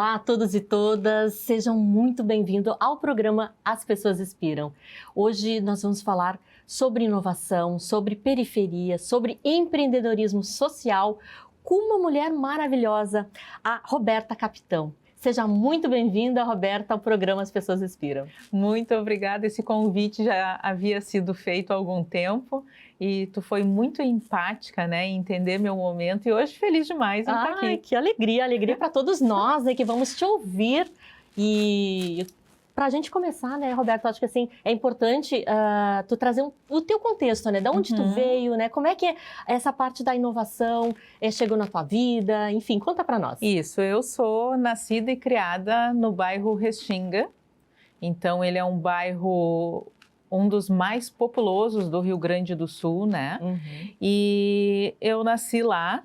Olá a todos e todas, sejam muito bem-vindos ao programa As Pessoas Inspiram. Hoje nós vamos falar sobre inovação, sobre periferia, sobre empreendedorismo social com uma mulher maravilhosa, a Roberta Capitão. Seja muito bem-vinda, Roberta, ao programa As Pessoas Inspiram. Muito obrigada, esse convite já havia sido feito há algum tempo e tu foi muito empática, né, em entender meu momento e hoje feliz demais em estar aqui. Que alegria para todos nós, né, que vamos te ouvir. E para a gente começar, né, Roberto, acho que assim, é importante tu trazer o teu contexto, né, de onde tu veio, né, como é que essa parte da inovação chegou na tua vida, enfim, conta para nós. Isso, eu sou nascida e criada no bairro Restinga, então ele é um bairro, um dos mais populosos do Rio Grande do Sul, né, e eu nasci lá.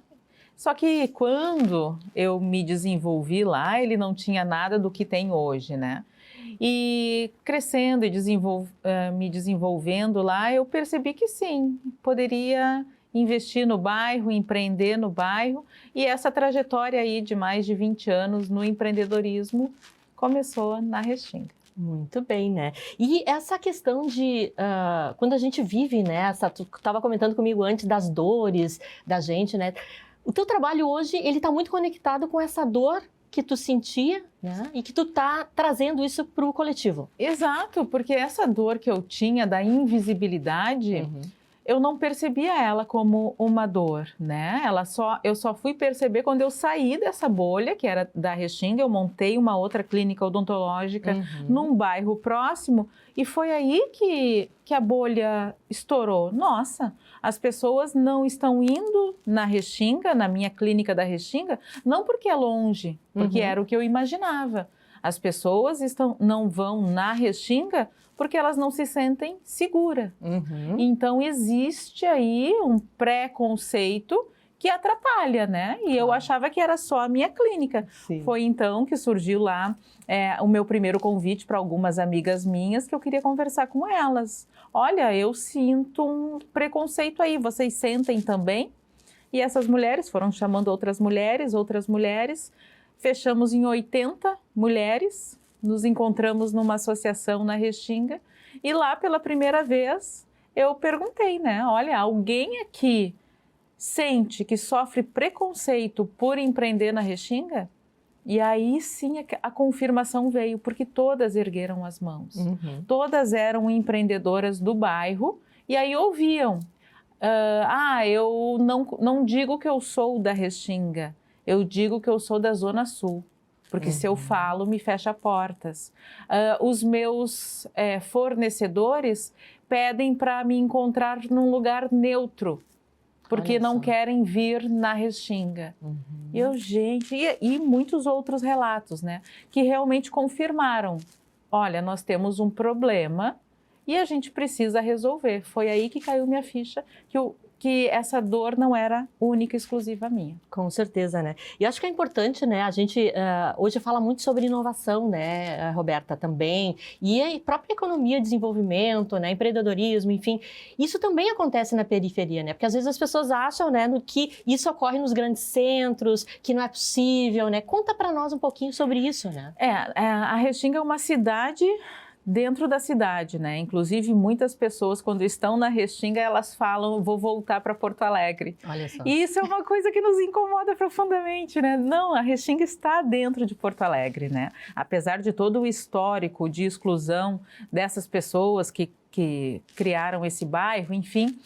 Só que quando eu me desenvolvi lá, ele não tinha nada do que tem hoje, né? E crescendo e me desenvolvendo lá, eu percebi que sim, poderia investir no bairro, empreender no bairro. E essa trajetória aí de mais de 20 anos no empreendedorismo começou na Restinga. Muito bem, né? E essa questão de, quando a gente vive, né? Tu estava comentando comigo antes das dores da gente, né? O teu trabalho hoje, ele está muito conectado com essa dor que tu sentia, né? E que tu tá trazendo isso para o coletivo. Exato, porque essa dor que eu tinha da invisibilidade, eu não percebia ela como uma dor, né? Eu só fui perceber quando eu saí dessa bolha, que era da Restinga, eu montei uma outra clínica odontológica num bairro próximo e foi aí que a bolha estourou. Nossa, as pessoas não estão indo na Restinga, na minha clínica da Restinga, não porque é longe, porque era o que eu imaginava. As pessoas não vão na Restinga porque elas não se sentem seguras. Então, existe aí um preconceito que atrapalha, né? E eu achava que era só a minha clínica. Sim. Foi então que surgiu lá o meu primeiro convite para algumas amigas minhas que eu queria conversar com elas. Olha, eu sinto um preconceito aí, vocês sentem também? E essas mulheres foram chamando outras mulheres, fechamos em 80 mulheres, nos encontramos numa associação na Restinga e lá pela primeira vez eu perguntei, né, olha, alguém aqui sente que sofre preconceito por empreender na Restinga? E aí sim a confirmação veio, porque todas ergueram as mãos, todas eram empreendedoras do bairro e aí ouviam, eu não digo que eu sou da Restinga, eu digo que eu sou da Zona Sul. Porque se eu falo, me fecha portas. Os meus fornecedores pedem para me encontrar num lugar neutro, porque não querem vir na Restinga. E eu, gente, e muitos outros relatos, né? Que realmente confirmaram, olha, nós temos um problema e a gente precisa resolver. Foi aí que caiu minha ficha, que essa dor não era única e exclusiva minha. Com certeza, né? E acho que é importante, né? A gente hoje fala muito sobre inovação, né, Roberta, também. E a própria economia, desenvolvimento, né, empreendedorismo, enfim. Isso também acontece na periferia, né? Porque às vezes as pessoas acham, né, que isso ocorre nos grandes centros, que não é possível, né? Conta para nós um pouquinho sobre isso, né? A Restinga é uma cidade dentro da cidade, né? Inclusive, muitas pessoas, quando estão na Restinga, elas falam, vou voltar para Porto Alegre. Olha só. E isso é uma coisa que nos incomoda profundamente, né? Não, a Restinga está dentro de Porto Alegre, né? Apesar de todo o histórico de exclusão dessas pessoas que criaram esse bairro, enfim,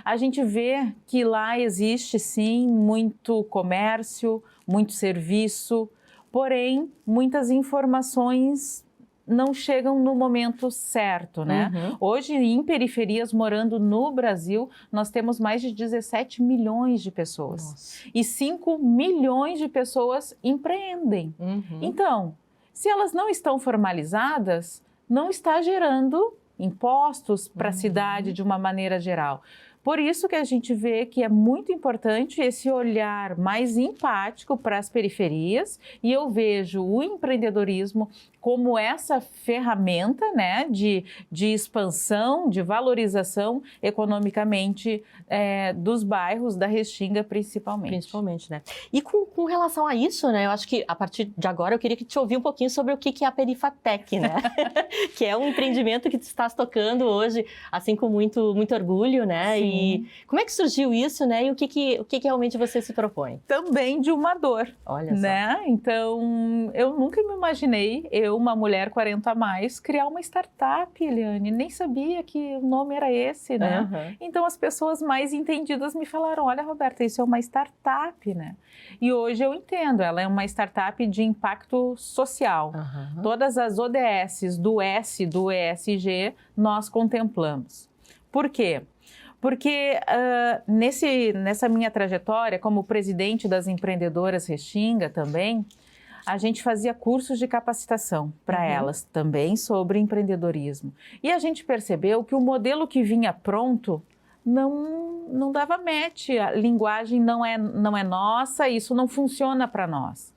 a gente vê que lá existe, sim, muito comércio, muito serviço, porém, muitas informações não chegam no momento certo, né? Hoje, em periferias, morando no Brasil, nós temos mais de 17 milhões de pessoas. Nossa. E 5 milhões de pessoas empreendem. Então, se elas não estão formalizadas, não está gerando impostos para a cidade de uma maneira geral. Por isso que a gente vê que é muito importante esse olhar mais empático para as periferias, e eu vejo o empreendedorismo como essa ferramenta, né, de expansão, de valorização economicamente dos bairros da Restinga principalmente. Principalmente, né? E com relação a isso, né, eu acho que a partir de agora eu queria que te ouvir um pouquinho sobre o que é a Perifatec, né? Que é um empreendimento que tu estás tocando hoje, assim, com muito, muito orgulho, né? Sim. E como é que surgiu isso, né? E o que realmente você se propõe? Também de uma dor. Olha só. Né? Então, eu nunca me imaginei, uma mulher 40 a mais, criar uma startup, Eliane. Nem sabia que o nome era esse, né? Uhum. Então, as pessoas mais entendidas me falaram, olha, Roberta, isso é uma startup, né? E hoje eu entendo, ela é uma startup de impacto social. Uhum. Todas as ODSs do S do ESG nós contemplamos. Por quê? Porque nessa minha trajetória como presidente das empreendedoras Restinga também, a gente fazia cursos de capacitação para elas também sobre empreendedorismo. E a gente percebeu que o modelo que vinha pronto não dava match, a linguagem não é nossa, isso não funciona para nós.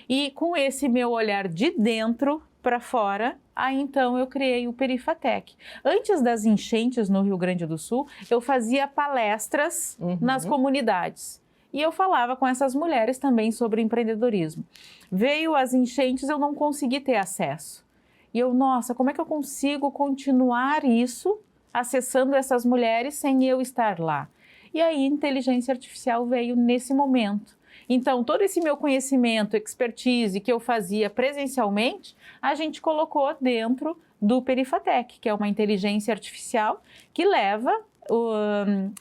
E com esse meu olhar de dentro para fora, aí então eu criei o Perifatec. Antes das enchentes no Rio Grande do Sul, eu fazia palestras nas comunidades. E eu falava com essas mulheres também sobre empreendedorismo. Veio as enchentes, eu não consegui ter acesso. E eu, nossa, como é que eu consigo continuar isso, acessando essas mulheres sem eu estar lá? E aí a inteligência artificial veio nesse momento. Então, todo esse meu conhecimento, expertise que eu fazia presencialmente, a gente colocou dentro do Perifatec, que é uma inteligência artificial que leva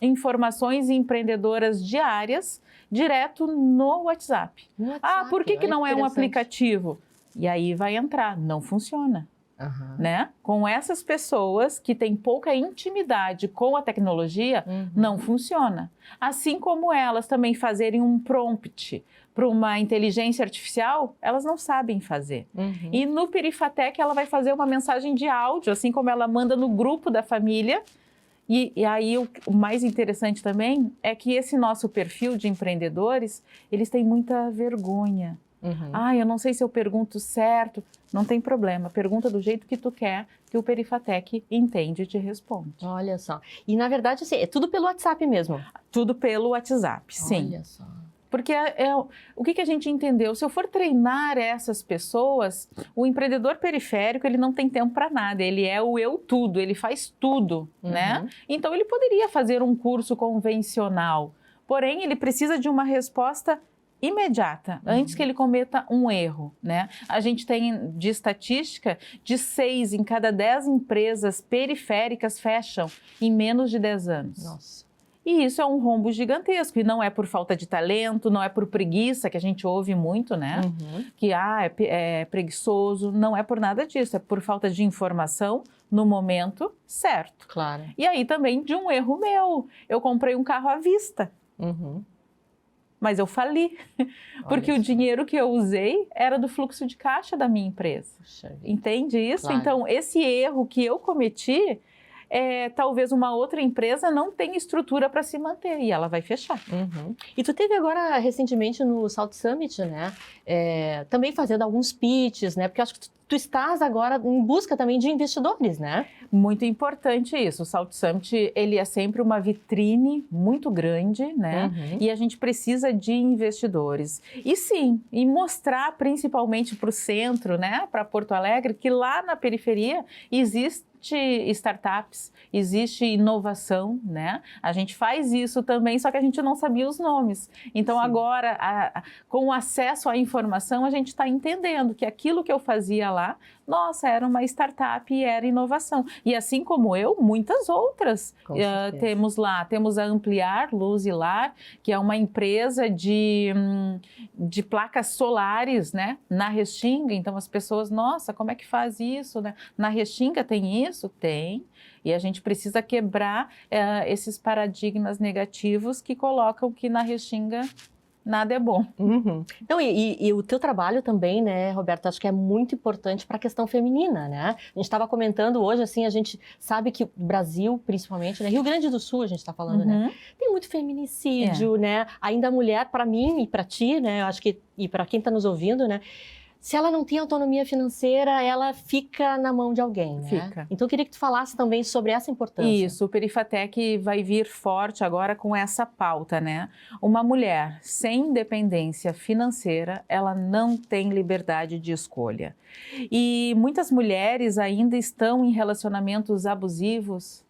informações empreendedoras diárias direto no WhatsApp. Por que não é um aplicativo? E aí vai entrar, não funciona. Né? Com essas pessoas que têm pouca intimidade com a tecnologia, não funciona. Assim como elas também fazerem um prompt para uma inteligência artificial, elas não sabem fazer. E no Perifatec ela vai fazer uma mensagem de áudio, assim como ela manda no grupo da família. E aí o mais interessante também é que esse nosso perfil de empreendedores, eles têm muita vergonha. Eu não sei se eu pergunto certo. Não tem problema, pergunta do jeito que tu quer, que o Perifatec entende e te responde. Olha só. E na verdade, assim, é tudo pelo WhatsApp mesmo? Tudo pelo WhatsApp, sim. Olha só. Porque o que a gente entendeu? Se eu for treinar essas pessoas, o empreendedor periférico, ele não tem tempo para nada, ele é o eu tudo, ele faz tudo, né? Então ele poderia fazer um curso convencional, porém ele precisa de uma resposta imediata, antes que ele cometa um erro, né? A gente tem de estatística de 6 em cada 10 empresas periféricas fecham em menos de 10 anos. Nossa. E isso é um rombo gigantesco, e não é por falta de talento, não é por preguiça, que a gente ouve muito, né? Que é preguiçoso, não é por nada disso, é por falta de informação no momento certo. Claro. E aí também de um erro meu, eu comprei um carro à vista. Mas eu fali, porque o dinheiro que eu usei era do fluxo de caixa da minha empresa. Entende isso? Claro. Então, esse erro que eu cometi, talvez uma outra empresa não tenha estrutura para se manter e ela vai fechar. E tu teve agora, recentemente, no South Summit, né? Também fazendo alguns pitches, né? Porque eu acho que tu estás agora em busca também de investidores, né? Muito importante isso. O South Summit, ele é sempre uma vitrine muito grande, né? E a gente precisa de investidores. E sim, e mostrar principalmente para o centro, né? Para Porto Alegre, que lá na periferia existe startups, existe inovação, né? A gente faz isso também, só que a gente não sabia os nomes. Então agora, com o acesso à informação, a gente está entendendo que aquilo que eu fazia lá, nossa, era uma startup e era inovação. E assim como eu, muitas outras temos lá. Temos a Ampliar Luz e Lar, que é uma empresa de placas solares, né? Na Restinga. Então as pessoas, nossa, como é que faz isso, né? Na Restinga tem isso? Tem. E a gente precisa quebrar esses paradigmas negativos que colocam que na Restinga nada é bom. Então, e o teu trabalho também, né, Roberta, acho que é muito importante para a questão feminina, né? A gente estava comentando hoje, assim, a gente sabe que o Brasil, principalmente, né, Rio Grande do Sul, a gente está falando, né? Tem muito feminicídio, né? Ainda a mulher, para mim e para ti, né, eu acho que, e para quem está nos ouvindo, né? Se ela não tem autonomia financeira, ela fica na mão de alguém, né? Fica. Então, eu queria que tu falasse também sobre essa importância. Isso, o Perifatec vai vir forte agora com essa pauta, né? Uma mulher sem independência financeira, ela não tem liberdade de escolha. E muitas mulheres ainda estão em relacionamentos abusivos,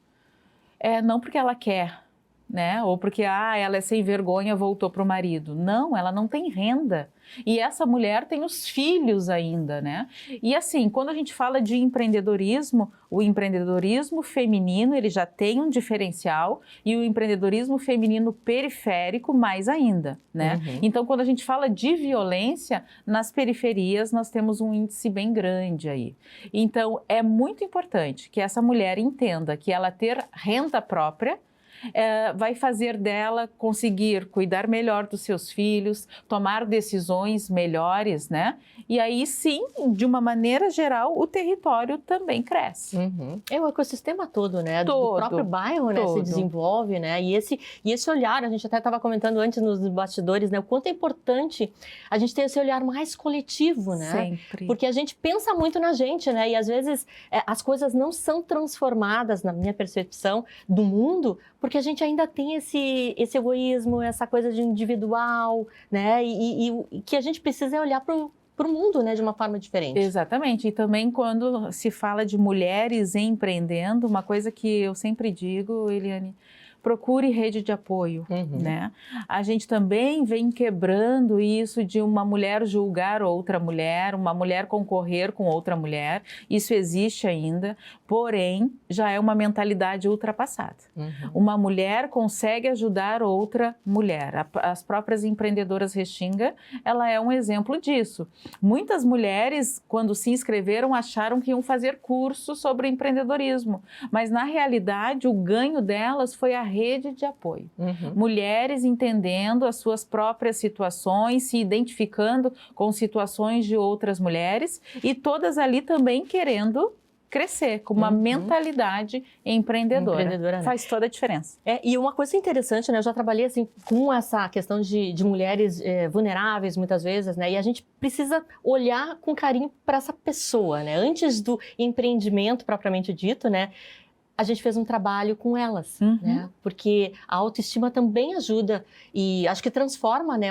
não porque ela quer, né? Ou porque ela é sem vergonha, voltou para o marido. Não, ela não tem renda. E essa mulher tem os filhos ainda, né? E assim, quando a gente fala de empreendedorismo, o empreendedorismo feminino, ele já tem um diferencial e o empreendedorismo feminino periférico mais ainda, né? Então, quando a gente fala de violência, nas periferias nós temos um índice bem grande aí. Então, é muito importante que essa mulher entenda que ela ter renda própria vai fazer dela conseguir cuidar melhor dos seus filhos, tomar decisões melhores, né? E aí sim, de uma maneira geral, o território também cresce. É o ecossistema todo, né? Todo, do próprio bairro, né? Se desenvolve, né? E esse olhar, a gente até estava comentando antes nos bastidores, né? O quanto é importante a gente ter esse olhar mais coletivo, né? Sempre. Porque a gente pensa muito na gente, né? E às vezes as coisas não são transformadas, na minha percepção, do mundo, porque a gente ainda tem esse egoísmo, essa coisa de individual, né? E que a gente precisa olhar para o mundo, né, de uma forma diferente. Exatamente. E também quando se fala de mulheres empreendendo, uma coisa que eu sempre digo, Eliane, procure rede de apoio, né? A gente também vem quebrando isso de uma mulher julgar outra mulher, uma mulher concorrer com outra mulher. Isso existe ainda, porém, já é uma mentalidade ultrapassada. Uma mulher consegue ajudar outra mulher. As próprias empreendedoras Restinga, ela é um exemplo disso. Muitas mulheres, quando se inscreveram, acharam que iam fazer curso sobre empreendedorismo, mas na realidade o ganho delas foi a rede de apoio. Mulheres entendendo as suas próprias situações, se identificando com situações de outras mulheres e todas ali também querendo crescer com uma mentalidade empreendedora. Né? Faz toda a diferença. E uma coisa interessante, né? Eu já trabalhei assim com essa questão de mulheres vulneráveis muitas vezes, né? E a gente precisa olhar com carinho para essa pessoa, né? Antes do empreendimento propriamente dito, né? A gente fez um trabalho com elas, né? Porque a autoestima também ajuda e acho que transforma, né,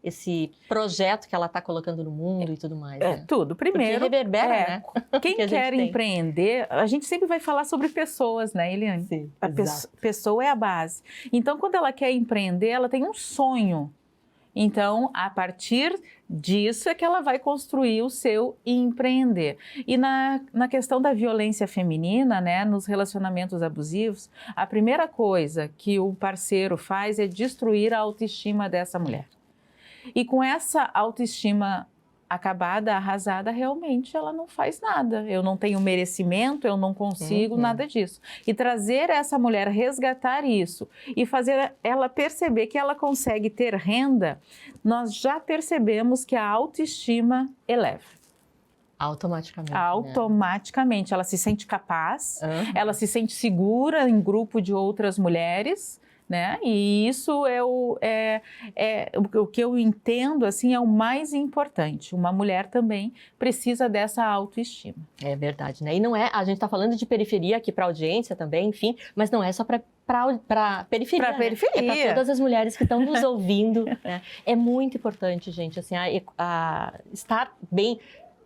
esse projeto que ela está colocando no mundo e tudo mais. Né? Tudo. Primeiro, porque reverbera, né? Quem quer empreender, a gente sempre vai falar sobre pessoas, né, Eliane? Sim, a pessoa é a base. Então, quando ela quer empreender, ela tem um sonho. Então, a partir disso é que ela vai construir o seu empreender. E na questão da violência feminina, né, nos relacionamentos abusivos, a primeira coisa que o parceiro faz é destruir a autoestima dessa mulher. E com essa autoestima acabada, arrasada, realmente ela não faz nada. Eu não tenho merecimento, eu não consigo nada disso. E trazer essa mulher, resgatar isso e fazer ela perceber que ela consegue ter renda, nós já percebemos que a autoestima eleva. Automaticamente. Automaticamente. Né? Ela se sente capaz, ela se sente segura em grupo de outras mulheres, né? E isso o que eu entendo assim é o mais importante. Uma mulher também precisa dessa autoestima. É verdade, né? E não é, a gente está falando de periferia aqui para audiência também, enfim, mas não é só para periferia. Para periferia. Né? É para todas as mulheres que estão nos ouvindo. Né? É muito importante, gente, assim, estar bem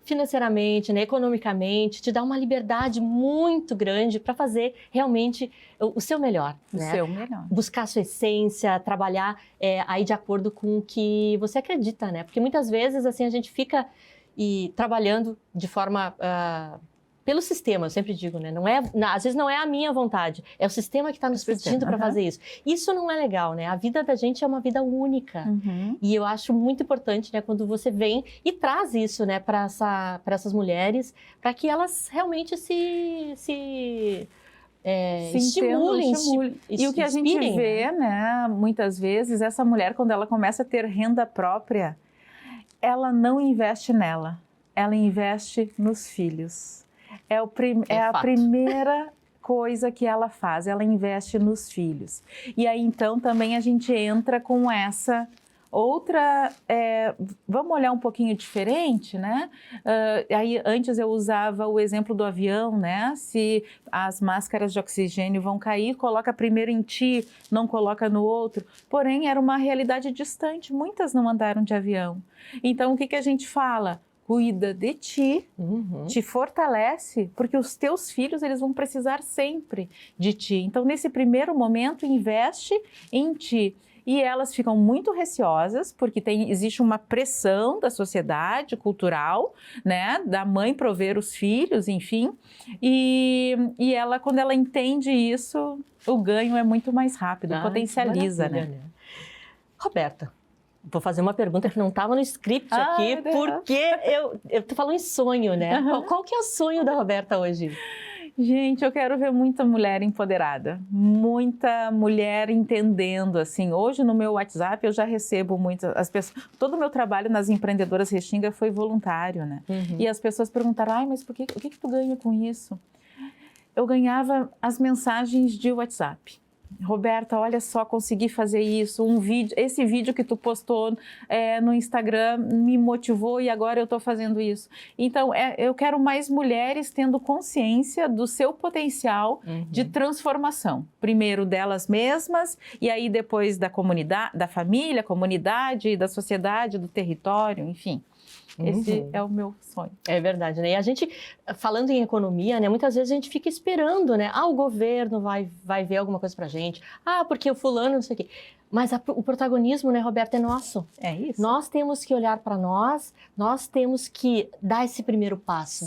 financeiramente, né, economicamente, te dá uma liberdade muito grande para fazer realmente o seu melhor. O seu melhor. Buscar a sua essência, trabalhar aí de acordo com o que você acredita, né? Porque muitas vezes assim a gente fica trabalhando de forma pelo sistema, eu sempre digo, né? Às vezes não é a minha vontade, é o sistema que está nos pedindo para fazer isso. Isso não é legal, né? A vida da gente é uma vida única. E eu acho muito importante, né? Quando você vem e traz isso, né? Para essas mulheres, para que elas realmente estimulem. E o que a gente inspirem, vê, né, muitas vezes, essa mulher, quando ela começa a ter renda própria, ela não investe nela, ela investe nos filhos. É a fato. primeira coisa que ela faz, ela investe nos filhos. E aí, então, também a gente entra com essa outra, vamos olhar um pouquinho diferente, né? Aí antes eu usava o exemplo do avião, né? Se as máscaras de oxigênio vão cair, coloca primeiro em ti, não coloca no outro. Porém, era uma realidade distante, muitas não andaram de avião. Então, o que a gente fala? Cuida de ti, te fortalece, porque os teus filhos eles vão precisar sempre de ti. Então, nesse primeiro momento, investe em ti. E elas ficam muito receosas, porque existe uma pressão da sociedade cultural, né, da mãe prover os filhos, enfim. E ela, quando ela entende isso, o ganho é muito mais rápido, potencializa, né? Roberta, vou fazer uma pergunta que não estava no script aqui, porque eu tô falando em sonho, né? Qual que é o sonho da Roberta hoje? Gente, eu quero ver muita mulher empoderada, muita mulher entendendo, assim. Hoje no meu WhatsApp eu já recebo muitas pessoas. Todo o meu trabalho nas Empreendedoras Restinga foi voluntário, né? E as pessoas perguntaram, mas o que tu ganha com isso? Eu ganhava as mensagens de WhatsApp. Roberta, olha só, consegui fazer isso, esse vídeo que tu postou no Instagram me motivou e agora eu estou fazendo isso. Então, eu quero mais mulheres tendo consciência do seu potencial de transformação. Primeiro delas mesmas e aí depois da comunidade, da família, comunidade, da sociedade, do território, enfim. Esse é o meu sonho. É verdade, né? E a gente, falando em economia, né? Muitas vezes a gente fica esperando, né? O governo vai ver alguma coisa pra gente. Porque o fulano, não sei o quê. Mas o protagonismo, né, Roberta, é nosso. É isso. Nós temos que olhar para nós temos que dar esse primeiro passo.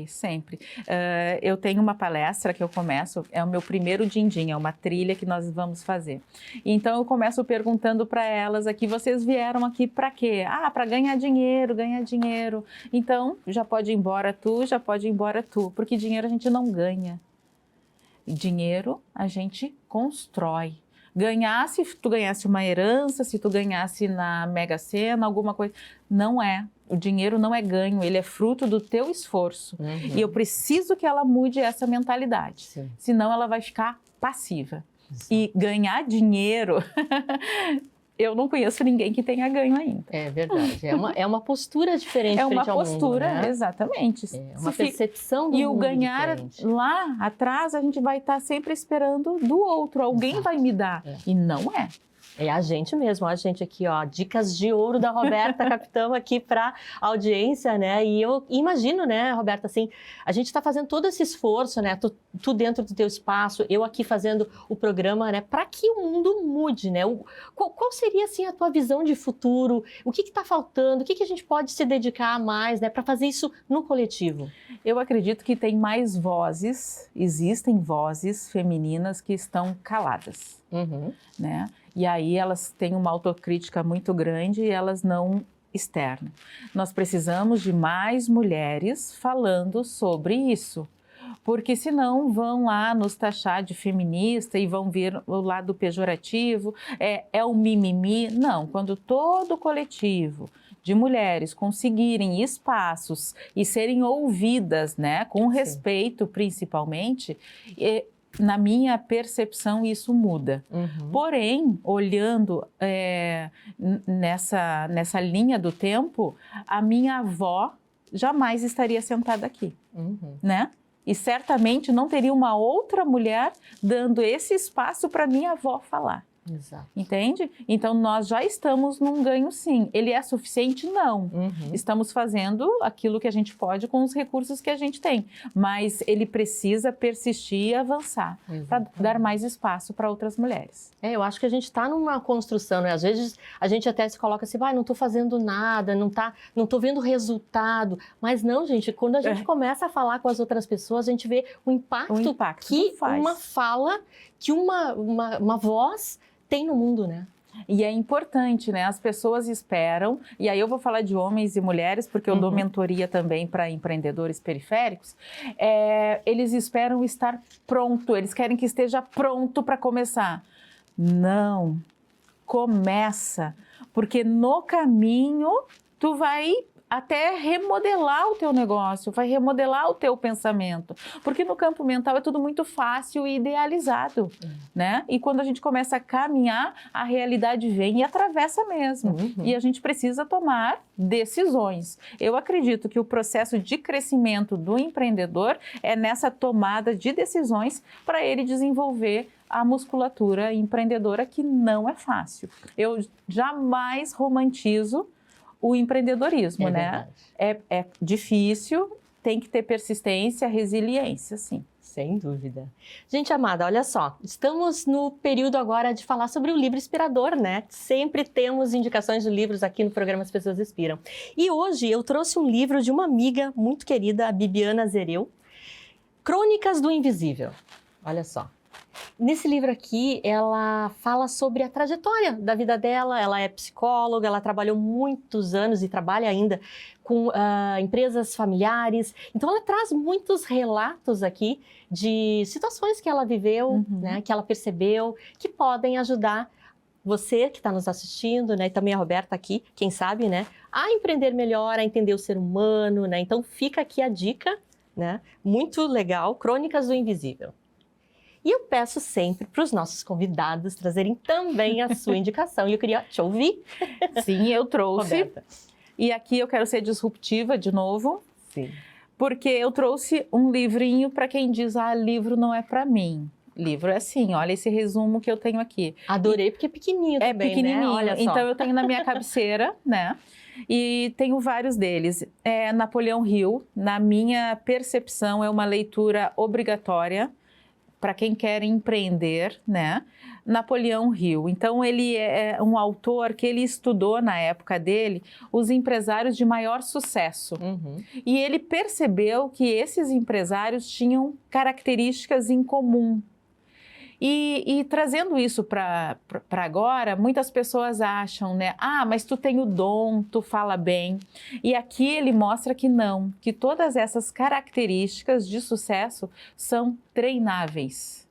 Sempre. Eu tenho uma palestra que eu começo, é o meu primeiro din-din, é uma trilha que nós vamos fazer. Então eu começo perguntando para elas aqui, vocês vieram aqui para quê? Para ganhar dinheiro. Então já pode ir embora tu, porque dinheiro a gente não ganha. Dinheiro a gente constrói. Se tu ganhasse uma herança, se tu ganhasse na Mega Sena, alguma coisa, não é. O dinheiro não é ganho, ele é fruto do teu esforço. E eu preciso que ela mude essa mentalidade, senão ela vai ficar passiva. E ganhar dinheiro, eu não conheço ninguém que tenha ganho ainda. É verdade, é uma postura diferente frente ao mundo, né? É uma postura, exatamente. É uma percepção do mundo. E o ganhar diferente. Lá atrás, a gente vai estar sempre esperando do outro, alguém vai me dar. E não é. É a gente mesmo, a gente aqui, dicas de ouro da Roberta Capitão aqui para audiência, né? E eu imagino, né, Roberta, assim, a gente está fazendo todo esse esforço, né? Tu dentro do teu espaço, eu aqui fazendo o programa, né? Para que o mundo mude, né? Qual seria, assim, a tua visão de futuro? O que está faltando? O que a gente pode se dedicar mais, né? Para fazer isso no coletivo? Eu acredito que tem mais vozes, existem vozes femininas que estão caladas, né? E aí elas têm uma autocrítica muito grande e elas não externam. Nós precisamos de mais mulheres falando sobre isso, porque senão vão lá nos taxar de feminista e vão vir o lado pejorativo, é o mimimi. Não, quando todo o coletivo de mulheres conseguirem espaços e serem ouvidas, né, com respeito principalmente, na minha percepção, isso muda. Porém, olhando nessa linha do tempo, a minha avó jamais estaria sentada aqui, né? E certamente não teria uma outra mulher dando esse espaço para minha avó falar. Exato. Entende? Então, nós já estamos num ganho, sim. Ele é suficiente? Não. Estamos fazendo aquilo que a gente pode com os recursos que a gente tem. Mas ele precisa persistir e avançar para dar mais espaço para outras mulheres. Eu acho que a gente está numa construção, né? Às vezes a gente até se coloca assim, não estou fazendo nada, não estou vendo resultado. Mas não, gente, quando a gente começa a falar com as outras pessoas, a gente vê o impacto que uma fala, que uma voz tem no mundo, né? E é importante, né? As pessoas esperam, e aí eu vou falar de homens e mulheres, porque eu dou mentoria também para empreendedores periféricos. Eles esperam estar pronto, eles querem que esteja pronto para começar. Não, começa, porque no caminho tu vai até remodelar o teu negócio, vai remodelar o teu pensamento, porque no campo mental é tudo muito fácil e idealizado, né? E quando a gente começa a caminhar, a realidade vem e atravessa mesmo, e a gente precisa tomar decisões. Eu acredito que o processo de crescimento do empreendedor é nessa tomada de decisões para ele desenvolver a musculatura empreendedora, que não é fácil. Eu jamais romantizo o empreendedorismo, né? É difícil, tem que ter persistência, resiliência, sim. Sem dúvida. Gente amada, olha só, estamos no período agora de falar sobre o livro inspirador, né? Sempre temos indicações de livros aqui no programa As Pessoas Inspiram. E hoje eu trouxe um livro de uma amiga muito querida, a Bibiana Zereu, Crônicas do Invisível. Olha só. Nesse livro aqui, ela fala sobre a trajetória da vida dela. Ela é psicóloga, ela trabalhou muitos anos e trabalha ainda com empresas familiares. Então, ela traz muitos relatos aqui de situações que ela viveu, né, que ela percebeu, que podem ajudar você que está nos assistindo, né, e também a Roberta aqui, quem sabe, né, a empreender melhor, a entender o ser humano, né. Então, fica aqui a dica, né, muito legal, Crônicas do Invisível. E eu peço sempre para os nossos convidados trazerem também a sua indicação. E eu queria te ouvir. Sim, eu trouxe. Roberta. E aqui eu quero ser disruptiva de novo. Sim. Porque eu trouxe um livrinho para quem diz, livro não é para mim. Livro é assim, olha esse resumo que eu tenho aqui. Adorei, porque é pequenininho também, É pequenininho, né? Olha só. Então eu tenho na minha cabeceira, né? E tenho vários deles. Napoleão Hill, na minha percepção, é uma leitura obrigatória para quem quer empreender, né? Napoleão Hill. Então, ele é um autor que ele estudou, na época dele, os empresários de maior sucesso. E ele percebeu que esses empresários tinham características em comum. E trazendo isso para agora, muitas pessoas acham, né? Mas tu tem o dom, tu fala bem. E aqui ele mostra que não, que todas essas características de sucesso são treináveis.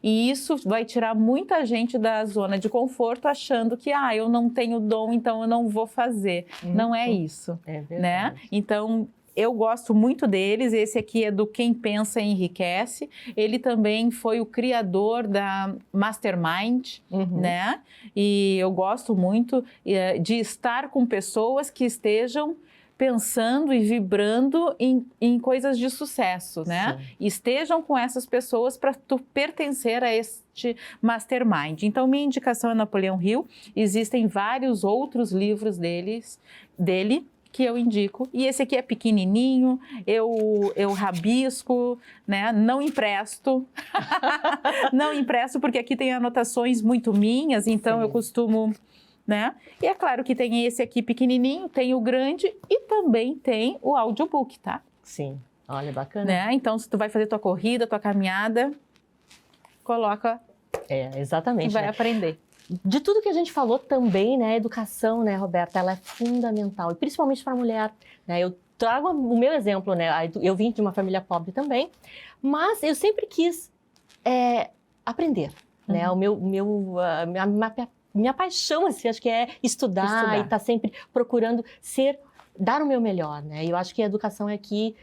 E isso vai tirar muita gente da zona de conforto achando que, eu não tenho dom, então eu não vou fazer. Não é isso, é verdade, né? Então, eu gosto muito deles. Esse aqui é do Quem Pensa Enriquece. Ele também foi o criador da Mastermind, né? E eu gosto muito de estar com pessoas que estejam pensando e vibrando em coisas de sucesso, né? Sim. Estejam com essas pessoas para tu pertencer a este Mastermind. Então, minha indicação é Napoleão Hill. Existem vários outros livros dele, que eu indico, e esse aqui é pequenininho, eu rabisco, né? Não empresto, não empresto porque aqui tem anotações muito minhas, então Sim. eu costumo, né? E é claro que tem esse aqui pequenininho, tem o grande e também tem o audiobook, tá? Sim, olha, bacana. Né? Então, se tu vai fazer tua corrida, tua caminhada, coloca exatamente, e vai né? aprender. De tudo que a gente falou também, né, a educação, né, Roberta, ela é fundamental, e principalmente para a mulher, né, eu trago o meu exemplo, né, eu vim de uma família pobre também, mas eu sempre quis aprender, né, minha paixão, assim, acho que é estudar. E estar sempre procurando dar o meu melhor, né, e eu acho que a educação é aqui,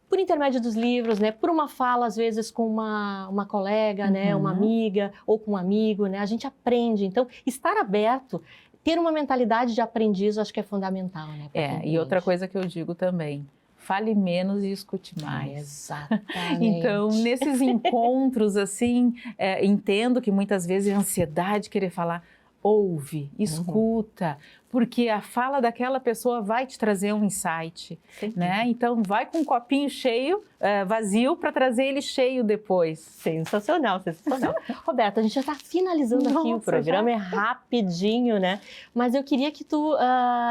por intermédio dos livros, né, por uma fala, às vezes, com uma colega, né, uma amiga, ou com um amigo, né, a gente aprende. Então, estar aberto, ter uma mentalidade de aprendiz, eu acho que é fundamental, né? E outra coisa que eu digo também, fale menos e escute mais. Exatamente. Então, nesses encontros, assim, entendo que muitas vezes é ansiedade querer falar, ouve, escuta, porque a fala daquela pessoa vai te trazer um insight, né? Então, vai com um copinho cheio, vazio, para trazer ele cheio depois. Sensacional, sensacional. Roberta, a gente já está finalizando aqui o programa, é rapidinho, né? Mas eu queria que tu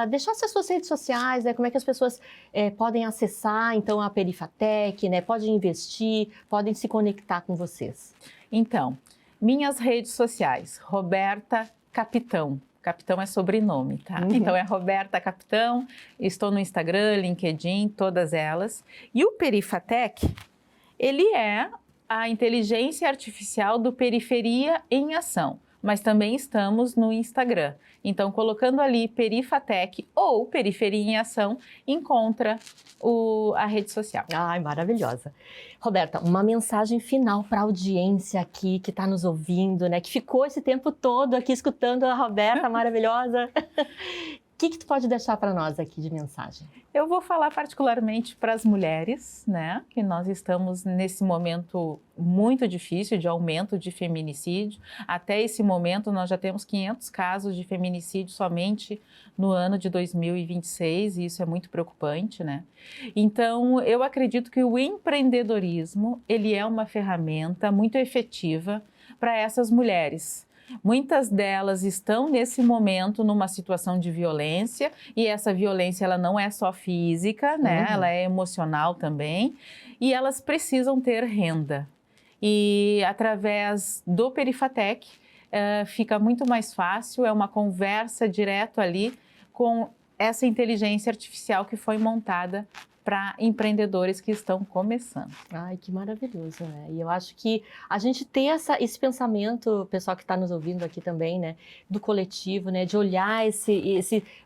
deixasse as suas redes sociais, né? Como é que as pessoas podem acessar, então, a Perifatec, né? Podem investir, podem se conectar com vocês. Então, minhas redes sociais, Roberta Capitão. Capitão é sobrenome, tá? Uhum. Então é Roberta Capitão, estou no Instagram, LinkedIn, todas elas. E o Perifatec, ele é a inteligência artificial do Periferia em Ação, mas também estamos no Instagram. Então, colocando ali Perifatec ou Periferia em Ação, encontra a rede social. Ai, maravilhosa. Roberta, uma mensagem final para a audiência aqui que está nos ouvindo, né? Que ficou esse tempo todo aqui escutando a Roberta maravilhosa. O que tu pode deixar para nós aqui de mensagem? Eu vou falar particularmente para as mulheres, né? Que nós estamos nesse momento muito difícil de aumento de feminicídio. Até esse momento nós já temos 500 casos de feminicídio somente no ano de 2026 e isso é muito preocupante, né? Então eu acredito que o empreendedorismo ele é uma ferramenta muito efetiva para essas mulheres. Muitas delas estão nesse momento numa situação de violência e essa violência ela não é só física, né? Ela é emocional também e elas precisam ter renda. E através do Perifatec fica muito mais fácil, é uma conversa direto ali com essa inteligência artificial que foi montada para empreendedores que estão começando. Ai, que maravilhoso, né? E eu acho que a gente ter esse pensamento, o pessoal que está nos ouvindo aqui também, né? Do coletivo, né? De olhar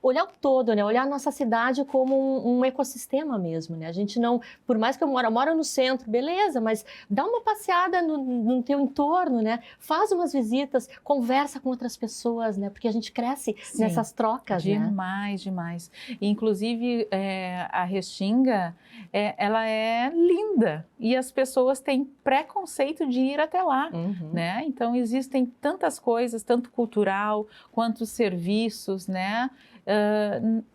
olhar o todo, né? Olhar a nossa cidade como um ecossistema mesmo, né? A gente não, por mais que eu moro no centro, beleza, mas dá uma passeada no teu entorno, né? Faz umas visitas, conversa com outras pessoas, né? Porque a gente cresce nessas trocas, demais, né? Demais. Inclusive, a Restinga, ela é linda e as pessoas têm preconceito de ir até lá, né? Então existem tantas coisas, tanto cultural quanto serviços, né?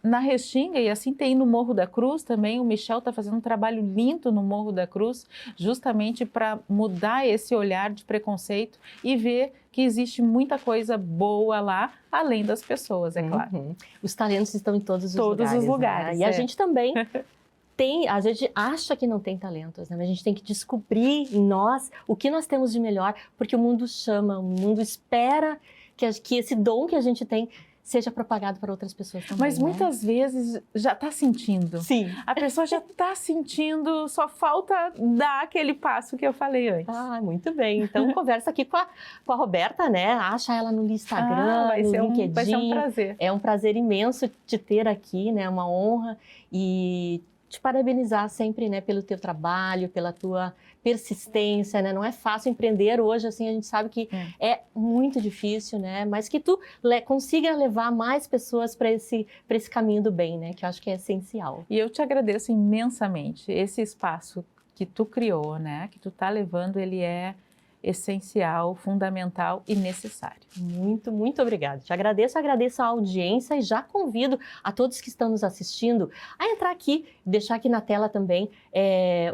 Na Restinga e assim tem no Morro da Cruz também, o Michel está fazendo um trabalho lindo no Morro da Cruz, justamente para mudar esse olhar de preconceito e ver que existe muita coisa boa lá, além das pessoas, é claro. Os talentos estão em todos os lugares. Né? E a gente também a gente acha que não tem talentos, né? Mas a gente tem que descobrir em nós o que nós temos de melhor, porque o mundo chama, o mundo espera que esse dom que a gente tem seja propagado para outras pessoas também. Mas muitas vezes já está sentindo. Sim. A pessoa já está sentindo, só falta dar aquele passo que eu falei antes. Ah, muito bem. Então conversa aqui com a Roberta, né? Acha ela no Instagram, no LinkedIn. Vai ser um prazer. É um prazer imenso te ter aqui, né? Uma honra e te parabenizar sempre, né, pelo teu trabalho, pela tua persistência, né? Não é fácil empreender hoje, assim, a gente sabe que é muito difícil, né? Mas que tu consiga levar mais pessoas para esse caminho do bem, né? Que eu acho que é essencial. E eu te agradeço imensamente. Esse espaço que tu criou, né? Que tu tá levando, ele é essencial, fundamental e necessário. Muito, muito obrigada. Te agradeço a audiência e já convido a todos que estão nos assistindo a entrar aqui, deixar aqui na tela também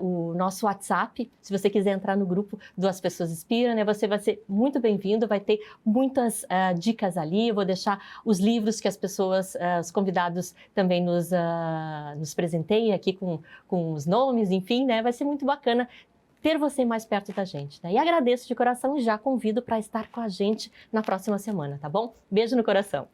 o nosso WhatsApp. Se você quiser entrar no grupo do As Pessoas Inspiram, né, você vai ser muito bem-vindo, vai ter muitas dicas ali. Eu vou deixar os livros que as pessoas, os convidados também nos presenteiem aqui com os nomes, enfim, né? Vai ser muito bacana ter você mais perto da gente, né? E agradeço de coração e já convido para estar com a gente na próxima semana, tá bom? Beijo no coração.